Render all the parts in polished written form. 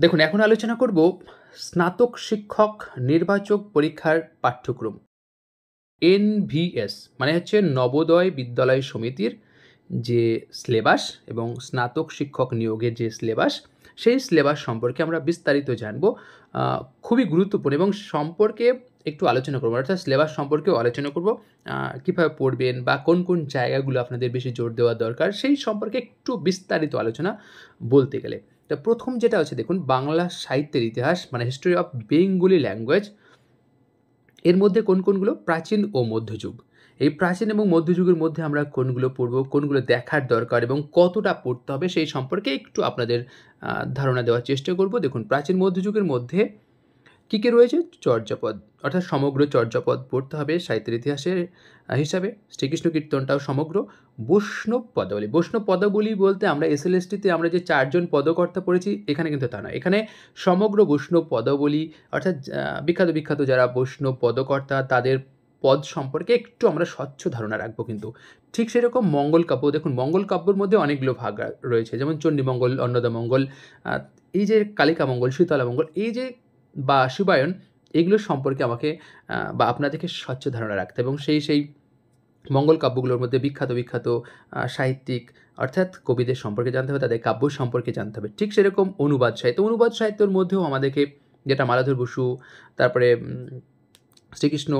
দেখুন, এখন আলোচনা করব স্নাতক শিক্ষক নির্বাচক পরীক্ষার পাঠ্যক্রম। এনভিএস মানে হচ্ছে নবোদয় বিদ্যালয় সমিতির যে সিলেবাস এবং স্নাতক শিক্ষক নিয়োগের যে সিলেবাস, সেই সিলেবাস সম্পর্কে আমরা বিস্তারিত জানব। খুবই গুরুত্বপূর্ণ এবং সম্পর্কে একটু আলোচনা করব। অর্থাৎ সিলেবাস সম্পর্কেও আলোচনা করব। কীভাবে পড়বেন বা কোন, কোন জায়গাগুলো আপনাদের বেশি জোর দেওয়া দরকার, সেই সম্পর্কে একটু বিস্তারিত আলোচনা বলতে গেলে। তো প্রথম যেটা হচ্ছে দেখুন, বাংলা সাহিত্যের ইতিহাস মানে হিস্ট্রি অফ বেঙ্গলি ল্যাঙ্গুয়েজ। এর মধ্যে কোন কোনগুলো? প্রাচীন ও মধ্যযুগ। এই প্রাচীন এবং মধ্যযুগের মধ্যে আমরা কোনগুলো পড়ব, কোনগুলো দেখার দরকার এবং কতটা পড়তে হবে সেই সম্পর্কে একটু আপনাদের ধারণা দেওয়ার চেষ্টা করব। দেখুন, প্রাচীন মধ্যযুগের মধ্যে কী রয়েছে? চর্যাপদ, অর্থাৎ সমগ্র চর্যাপদ পড়তে হবে সাহিত্যের ইতিহাসের হিসাবে। শ্রীকৃষ্ণ কীর্তনটাও সমগ্র। বৈষ্ণব পদাবলী, বৈষ্ণব পদাবলী বলতে আমরা এসএলএসটিতে আমরা যে 4 জন পদকর্তা পড়েছি, এখানে কিন্তু তা নয়। এখানে সমগ্র বৈষ্ণব পদাবলী, অর্থাৎ বিখ্যাত যারা বৈষ্ণব পদকর্তা তাদের পদ সম্পর্কে একটু আমরা স্বচ্ছ ধারণা রাখবো কিন্তু। ঠিক সেরকম মঙ্গল কাব্য, দেখুন মঙ্গল কাব্যের মধ্যে অনেকগুলো ভাগ রয়েছে, যেমন চণ্ডীমঙ্গল, অন্নদামঙ্গল, এই যে কালিকামঙ্গল, শীতলামঙ্গল, এই যে বা শিবায়ন, এগুলো সম্পর্কে আমাকে বা আপনাদেরকে স্বচ্ছ ধারণা রাখতে এবং সেই মঙ্গল কাব্যগুলোর মধ্যে বিখ্যাত সাহিত্যিক অর্থাৎ কবিদের সম্পর্কে জানতে হবে, তাদের কাব্য সম্পর্কে জানতে হবে। ঠিক সেরকম অনুবাদ সাহিত্যের মধ্যেও আমাদেরকে, যেটা মালাধর বসু, তারপরে শ্রীকৃষ্ণ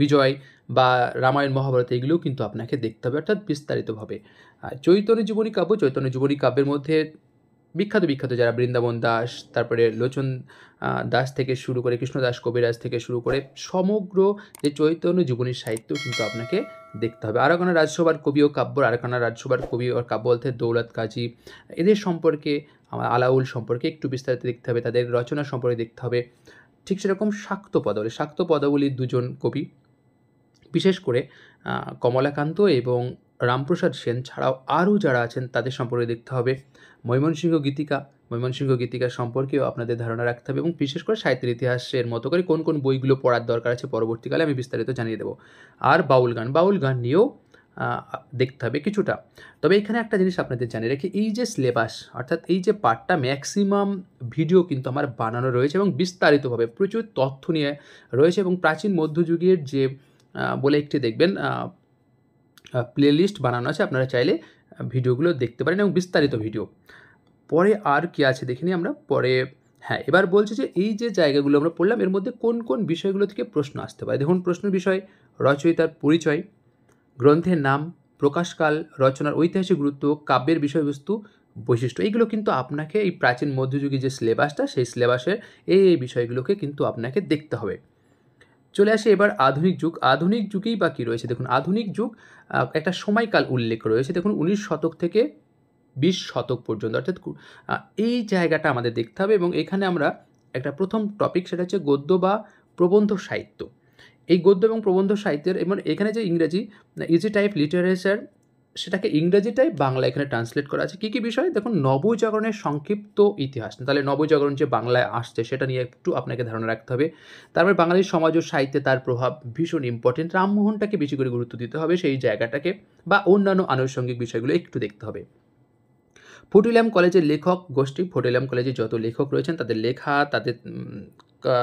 বিজয় বা রামায়ণ মহাভারত, এগুলোও কিন্তু আপনাকে দেখতে হবে অর্থাৎ বিস্তারিতভাবে। চৈতন্য জীবনী কাব্যের মধ্যে বিখ্যাত যারা বৃন্দাবন দাস, তারপরে লোচন দাস থেকে শুরু করে কৃষ্ণদাস কবিরাজ থেকে শুরু করে সমগ্র যে চৈতন্য জীবনীর সাহিত্য কিন্তু আপনাকে দেখতে হবে। আরাকানা রাজসভার কবি ও কাব্য, আরাকানা রাজসভার কবি ও কাব্য বলতে দৌলত কাজী, এদের সম্পর্কে, আলাউল সম্পর্কে একটু বিস্তারিত দেখতে হবে, তাদের রচনা সম্পর্কে দেখতে হবে। ঠিক সেরকম শাক্ত পদাবলীর দুজন কবি, বিশেষ করে কমলাকান্ত এবং রামপ্রসাদ সেন ছাড়াও আরও যারা আছেন তাদের সম্পর্কে দেখতে হবে। ময়মনসিংহ গীতিকা সম্পর্কেও আপনাদের ধারণা রাখতে হবে এবং বিশেষ করে সাহিত্যের ইতিহাসের মতো করে কোন কোন বইগুলো পড়ার দরকার আছে পরবর্তীকালে আমি বিস্তারিত জানিয়ে দেবো। আর বাউল গান নিয়েও দেখতে হবে কিছুটা। তবে এখানে একটা জিনিস আপনাদের জানিয়ে রাখি, এই যে সিলেবাস অর্থাৎ এই যে পার্টটা, ম্যাক্সিমাম ভিডিও কিন্তু আমার বানানো রয়েছে এবং বিস্তারিতভাবে প্রচুর তথ্য নিয়ে রয়েছে এবং প্রাচীন মধ্যযুগের যে বলে একটি দেখবেন প্লেলিস্ট বানানো আছে, আপনারা চাইলে ভিডিওগুলো দেখতে পারেন এবং বিস্তারিত ভিডিও। পরে আর কি আছে দেখে নিই আমরা পরে। হ্যাঁ, এবার বলছি যে এই যে জায়গাগুলো আমরা পড়লাম, এর মধ্যে কোন কোন বিষয়গুলো থেকে প্রশ্ন আসতে পারে। দেখুন, প্রশ্নের বিষয়: রচয়িতার পরিচয়, গ্রন্থের নাম, প্রকাশকাল, রচনার ঐতিহাসিক গুরুত্ব, কাব্যের বিষয়বস্তু, বৈশিষ্ট্য। এইগুলো কিন্তু আপনাকে এই প্রাচীন মধ্যযুগী যে সিলেবাসটা, সেই সিলেবাসের এই বিষয়গুলোকে কিন্তু আপনাকে দেখতে হবে। চলে আসে এবার আধুনিক যুগেই বা কী রয়েছে। দেখুন, আধুনিক যুগ একটা সময়কাল উল্লেখ রয়েছে। দেখুন, 19 শতক থেকে 20 শতক পর্যন্ত, অর্থাৎ এই জায়গাটা আমাদের দেখতে হবে এবং এখানে আমরা একটা প্রথম টপিক, সেটা হচ্ছে গদ্য বা প্রবন্ধ সাহিত্য। এই গদ্য এবং প্রবন্ধ সাহিত্যের এবং এখানে যে ইংরেজি ইজি টাইপ লিটারেচার, সেটাকে ইংরেজিটাই বাংলা এখানে ট্রান্সলেট করা আছে। কী কী বিষয়? দেখুন, নবজাগরণের সংক্ষিপ্ত ইতিহাস, তাহলে নবজাগরণ যে বাংলায় আসছে সেটা নিয়ে একটু আপনাকে ধারণা রাখতে হবে। তারপরে বাঙালির সমাজ ও সাহিত্যে তার প্রভাব ভীষণ ইম্পর্টেন্ট, রামমোহনটাকে বেশি করে গুরুত্ব দিতে হবে সেই জায়গাটাকে, বা অন্যান্য আনুষঙ্গিক বিষয়গুলো একটু দেখতে হবে। ফোর্ট কলেজের লেখক গোষ্ঠী, ফোর্ট কলেজে যত লেখক রয়েছেন তাদের লেখা, তাদের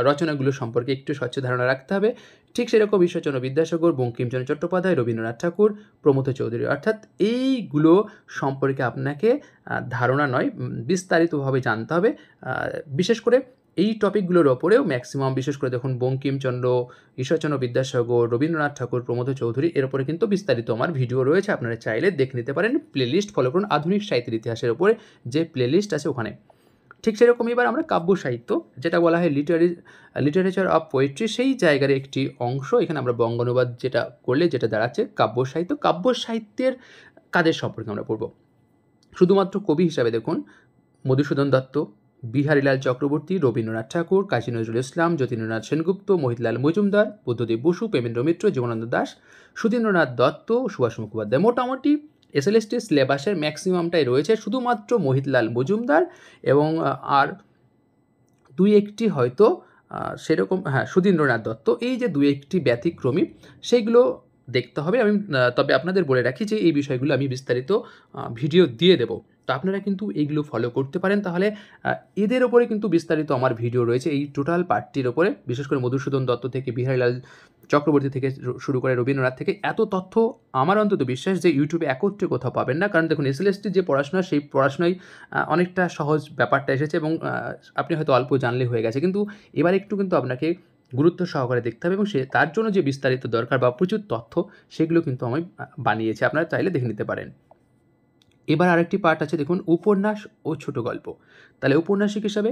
রচনাগুলো সম্পর্কে একটু স্বচ্ছ ধারণা রাখতে হবে। ঠিক সেরকম ঈশ্বরচন্দ্র বিদ্যাসাগর, বঙ্কিমচন্দ্র চট্টোপাধ্যায়, রবীন্দ্রনাথ ঠাকুর, প্রমথ চৌধুরী, অর্থাৎ এইগুলো সম্পর্কে আপনাকে ধারণা নয়, বিস্তারিতভাবে জানতে হবে। বিশেষ করে এই টপিকগুলোর ওপরেও ম্যাক্সিমাম, বিশেষ করে দেখুন বঙ্কিমচন্দ্র, ঈশ্বরচন্দ্র বিদ্যাসাগর, রবীন্দ্রনাথ ঠাকুর, প্রমথ চৌধুরী, এর ওপরে কিন্তু বিস্তারিত আমার ভিডিও রয়েছে, আপনারা চাইলে দেখে নিতে পারেন। প্লেলিস্ট ফলো করুন, আধুনিক সাহিত্যের ইতিহাসের ওপরে যে প্লেলিস্ট আছে ওখানে। ঠিক সেরকম এবার আমরা কাব্য সাহিত্য, যেটা বলা হয় লিটারেচার অফ পোয়েট্রি, সেই জায়গার একটি অংশ। এখানে আমরা বঙ্গানুবাদ যেটা করলে যেটা দাঁড়াচ্ছে কাব্য সাহিত্যের কাদের সম্পর্কে আমরা পড়ব। শুধুমাত্র কবি হিসাবে দেখুন, মধুসূদন দত্ত, বিহারীলাল চক্রবর্তী, রবীন্দ্রনাথ ঠাকুর, কাজী নজরুল ইসলাম, যতীন্দ্রনাথ সেনগুপ্ত, মোহিতলাল মজুমদার, বুদ্ধদেব বসু, প্রেমেন্দ্র মিত্র, জীবনানন্দ দাশ, সুধীন্দ্রনাথ দত্ত, সুভাষ মুখোপাধ্যায়। মোটামুটি এসএলএসটি সিলেবাসের ম্যাক্সিমামটাই রয়েছে। শুধুমাত্র মোহিতলাল মজুমদার এবং আর দুই একটি হয়তো সেরকম, সুধীন্দ্রনাথ দত্ত, এই যে দুই একটি ব্যতিক্রমী, সেইগুলো দেখতে হবে। আমি তবে আপনাদের বলে রাখি যে এই বিষয়গুলো আমি বিস্তারিত ভিডিও দিয়ে দেব। তো আপনারা কিন্তু এইগুলো ফলো করতে পারেন। তাহলে এদের ওপরে কিন্তু বিস্তারিত আমার ভিডিও রয়েছে এই টোটাল পার্টটির ওপরে, বিশেষ করে মধুসূদন দত্ত থেকে বিহারীলাল চক্রবর্তী থেকে শুরু করে রবীন্দ্রনাথ থেকে এত তথ্য আমার অন্তত বিশ্বাস যে ইউটিউবে একত্রে কোথাও পাবেন না। কারণ দেখুন এসএলএসটির যে পড়াশোনা সেই পড়াশোনায় অনেকটা সহজ ব্যাপারটা এসেছে এবং আপনি হয়তো অল্প জানলে হয়ে গেছে। কিন্তু এবার একটু কিন্তু আপনাকে গুরুত্ব সহকারে দেখতে হবে এবং তার জন্য যে বিস্তারিত দরকার বা প্রচুর তথ্য সেগুলো কিন্তু আমি বানিয়েছি, আপনারা চাইলে দেখে নিতে পারেন। এবার আরেকটি পার্ট আছে দেখুন, উপন্যাস ও ছোট গল্প। তাহলে উপন্যাসিক হিসাবে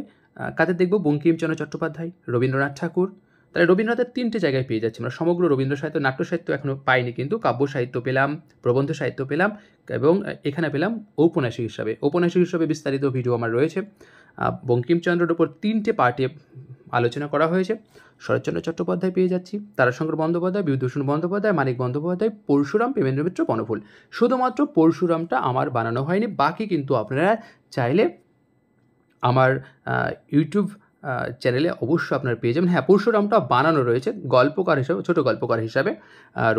কাদের দেখব? বঙ্কিমচন্দ্র চট্টোপাধ্যায়, রবীন্দ্রনাথ ঠাকুর। তাহলে রবীন্দ্রনাথের 3টে জায়গায় পেয়ে যাচ্ছি আমরা, সমগ্র রবীন্দ্র সাহিত্য, নাট্য সাহিত্য এখনও পাইনি, কিন্তু কাব্য সাহিত্য পেলাম, প্রবন্ধ সাহিত্য পেলাম এবং এখানে পেলাম ঔপন্যাসিক হিসাবে। ঔপন্যাসিক হিসাবে বিস্তারিত ভিডিও আমার রয়েছে। বঙ্কিমচন্দ্রের ওপর 3টে পার্টে আলোচনা করা হয়েছে। শরৎচন্দ্র চট্টোপাধ্যায় পেয়ে যাচ্ছি, তারাশঙ্কর বন্দ্যোপাধ্যায়, বিভূতিভূষণ বন্দ্যোপাধ্যায়, মানিক বন্দ্যোপাধ্যায়, পরশুরাম, প্রেমেন্দ্র মিত্র, বনফুল। শুধুমাত্র পরশুরামটা আমার বানানো হয়নি, বাকি কিন্তু আপনারা চাইলে আমার ইউটিউব চ্যানেলে অবশ্যই আপনারা পেয়ে যাবেন। হ্যাঁ, পরশুরামটা বানানো রয়েছে গল্পকার হিসাবে, ছোটো গল্পকার হিসাবে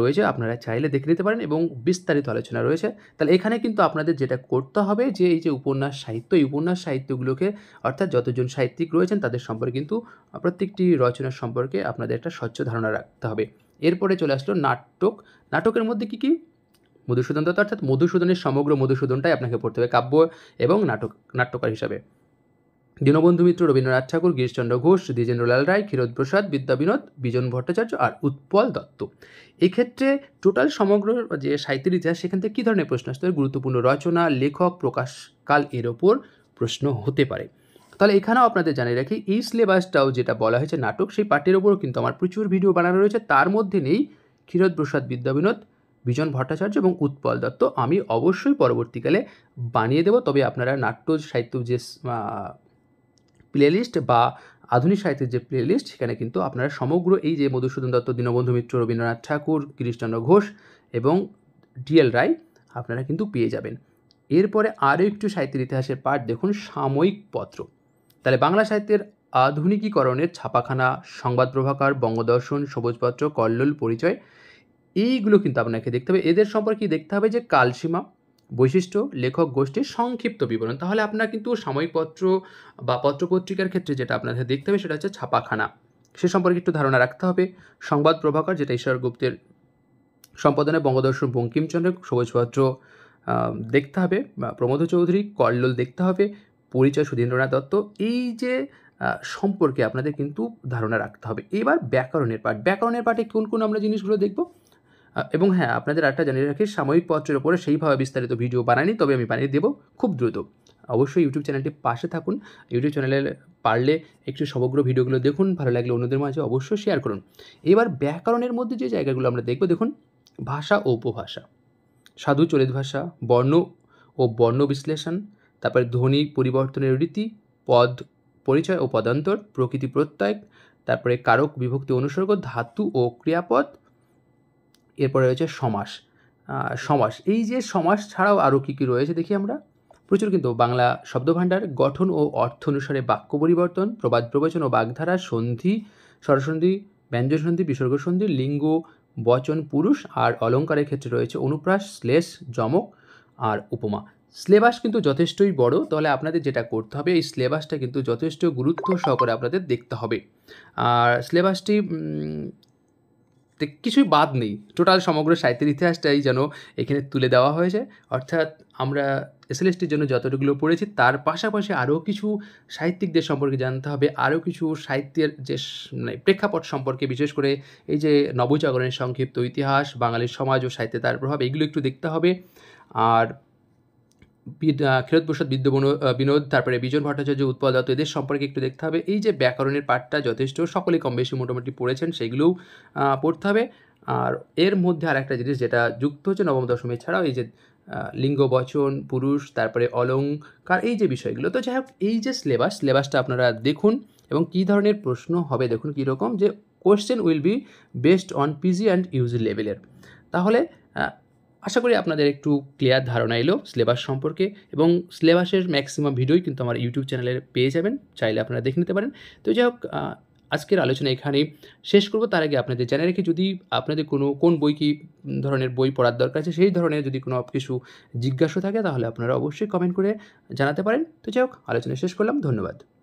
রয়েছে, আপনারা চাইলে দেখে নিতে পারেন এবং বিস্তারিত আলোচনা রয়েছে। তাহলে এখানে কিন্তু আপনাদের যেটা করতে হবে যে এই যে উপন্যাস সাহিত্য, এই উপন্যাস সাহিত্যগুলোকে অর্থাৎ যতজন সাহিত্যিক রয়েছেন তাদের সম্পর্কে কিন্তু প্রত্যেকটি রচনার সম্পর্কে আপনাদের একটা স্বচ্ছ ধারণা রাখতে হবে। এরপরে চলে আসলো নাটক। নাটকের মধ্যে কী কী? মধুসূদন দত্ত, অর্থাৎ মধুসূদনের সমগ্র মধুসূদনটাই আপনাকে পড়তে হবে কাব্য এবং নাট্যকার হিসাবে। দীনবন্ধু মিত্র, রবীন্দ্রনাথ ঠাকুর, গিরিশচন্দ্র ঘোষ, দ্বিজেন্দ্রলাল রায়, ক্ষীরোদপ্রসাদ, বিদ্যাবিনোদ, বিজন ভট্টাচার্য আর উৎপল দত্ত। এক্ষেত্রে টোটাল সমগ্র যে সাহিত্যের ইতিহাস সেখান থেকে কী ধরনের প্রশ্ন আসতে পারে? গুরুত্বপূর্ণ রচনা, লেখক, প্রকাশকাল এর ওপর প্রশ্ন হতে পারে। তাহলে এখানেও আপনাদের জানিয়ে রাখি এই সিলেবাসটাও যেটা বলা হয়েছে নাটক, সেই পাঠের ওপরও কিন্তু আমার প্রচুর ভিডিও বানানো রয়েছে। তার মধ্যে নেই ক্ষীরোদপ্রসাদ, বিদ্যাবিনোদ, বিজন ভট্টাচার্য এবং উৎপল দত্ত। আমি অবশ্যই পরবর্তীকালে বানিয়ে দেব, তবে আপনারা নাট্য সাহিত্য যে প্লেলিস্ট বা আধুনিক সাহিত্যের যে প্লেলিস্ট সেখানে কিন্তু আপনারা সমগ্র এই যে মধুসূদন দত্ত, দীনবন্ধু মিত্র, রবীন্দ্রনাথ ঠাকুর, গিরিশচন্দ্র ঘোষ এবং ডিএল রায় আপনারা কিন্তু পেয়ে যাবেন। এরপরে আরও একটু সাহিত্যের ইতিহাসের পাঠ দেখুন, সাময়িক পত্র। তাহলে বাংলা সাহিত্যের আধুনিকীকরণের ছাপাখানা, সংবাদ প্রভাকর, বঙ্গদর্শন, সবুজপত্র, কল্লোল, পরিচয়, এইগুলো কিন্তু আপনাকে দেখতে হবে। এদের সম্পর্কে দেখতে হবে যে কালসীমা, বৈশিষ্ট্য, লেখক গোষ্ঠীর সংক্ষিপ্ত বিবরণ। তাহলে আপনার কিন্তু সাময়িকপত্র বা পত্রপত্রিকার ক্ষেত্রে যেটা আপনাদের দেখতে হবে সেটা হচ্ছে ছাপাখানা, সে সম্পর্কে একটু ধারণা রাখতে হবে। সংবাদ প্রভাকর, যেটা ঈশ্বর গুপ্তের সম্পাদনায়, বঙ্গদর্শন বঙ্কিমচন্দ্র, সবুজপত্র দেখতে হবে প্রমোদ চৌধুরী, কল্লোল দেখতে হবে, পরিচয় সুধীন্দ্রনাথ দত্ত। এই যে সম্পর্কে আপনাদের কিন্তু ধারণা রাখতে হবে। এবার ব্যাকরণের পাঠ। ব্যাকরণের পাঠে কোন কোন আমরা জিনিসগুলো দেখব? এবং হ্যাঁ, আপনাদের একটা জানিয়ে রাখি, সাময়িক পত্রের ওপরে সেইভাবে বিস্তারিত ভিডিও বানাইনি, তবে আমি বানিয়ে দেবো খুব দ্রুত। অবশ্যই ইউটিউব চ্যানেলটি পাশে থাকুন। ইউটিউব চ্যানেলে পারলে একটু সমগ্র ভিডিওগুলো দেখুন, ভালো লাগলে অন্যদের মাঝে অবশ্যই শেয়ার করুন। এবার ব্যাকরণের মধ্যে যে জায়গাগুলো আমরা দেখব, দেখুন ভাষা ও উপভাষা, সাধু চলিত ভাষা, বর্ণ ও বর্ণ বিশ্লেষণ, তারপরে ধ্বনি পরিবর্তনের রীতি, পদ পরিচয় ও পদান্তর, প্রকৃতি প্রত্যয়, তারপরে কারক বিভক্তি অনুসর্গ, ধাতু ও ক্রিয়াপদ। এরপরে রয়েছে সমাস। সমাস, এই যে সমাস ছাড়াও আরও কী কী রয়েছে দেখি আমরা। প্রচুর কিন্তু বাংলা শব্দভাণ্ডার, গঠন ও অর্থ অনুসারে বাক্য পরিবর্তন, প্রবাদ প্রবচন ও বাগধারা, সন্ধি, স্বরসন্ধি, ব্যঞ্জনসন্ধি, বিসর্গ সন্ধি, লিঙ্গ, বচন, পুরুষ আর অলঙ্কারের ক্ষেত্রে রয়েছে অনুপ্রাস, শ্লেষ, যমক আর উপমা। সিলেবাস কিন্তু যথেষ্টই বড়, তাহলে আপনাদের যেটা করতে হবে এই সিলেবাসটা কিন্তু যথেষ্ট গুরুত্ব সহকারে আপনাদের দেখতে হবে। আর সিলেবাসটি কিছুই বাদ নেই, টোটাল সমগ্র সাহিত্যের ইতিহাসটাই যেন এখানে তুলে দেওয়া হয়েছে। অর্থাৎ আমরা এসএলএসটির জন্য যতটুকুলো পড়েছি তার পাশাপাশি আরও কিছু সাহিত্যিকদের সম্পর্কে জানতে হবে, আরও কিছু সাহিত্যের যে প্রেক্ষাপট সম্পর্কে, বিশেষ করে এই যে নবজাগরণের সংক্ষিপ্ত ইতিহাস, বাঙালির সমাজ ও সাহিত্যে তার প্রভাব, এগুলো একটু দেখতে হবে। আর ক্ষীরোদপ্রসাদ, বিনোদ, তারপরে বিজন ভট্টাচার্য, উৎপল দত্ত, এদের সম্পর্কে একটু দেখতে হবে। এই যে ব্যাকরণের পাঠটা যথেষ্ট সকলেই কম বেশি মোটামুটি পড়েছেন, সেইগুলোও পড়তে হবে। আর এর মধ্যে আর একটা জিনিস যেটা যুক্ত হচ্ছে নবম দশমী ছাড়াও, এই যে লিঙ্গ, বচন, পুরুষ, তারপরে অলঙ্কার, এই যে বিষয়গুলো। তো যাই হোক, এই যে সিলেবাসটা আপনারা দেখুন এবং কী ধরনের প্রশ্ন হবে দেখুন কীরকম, যে question will be based on PG and UG লেভেলের। তাহলে আশা করি আপনাদের একটু ক্লিয়ার ধারণা এলো সিলেবাস সম্পর্কে, এবং সিলেবাসের ম্যাক্সিমাম ভিডিওই কিন্তু আমার ইউটিউব চ্যানেলে পেয়ে যাবেন, চাইলে আপনারা দেখে নিতে পারেন। তো যাই হোক, আজকের আলোচনা এখানেই শেষ করব। তার আগে আপনাদের জানিয়ে রাখি, যদি আপনাদের কোন বই কি ধরনের বই পড়ার দরকার আছে, সেই ধরনের যদি কোনো কিছু জিজ্ঞাসা থাকে তাহলে আপনারা অবশ্যই কমেন্ট করে জানাতে পারেন। তো যাই হোক, আলোচনা শেষ করলাম। ধন্যবাদ।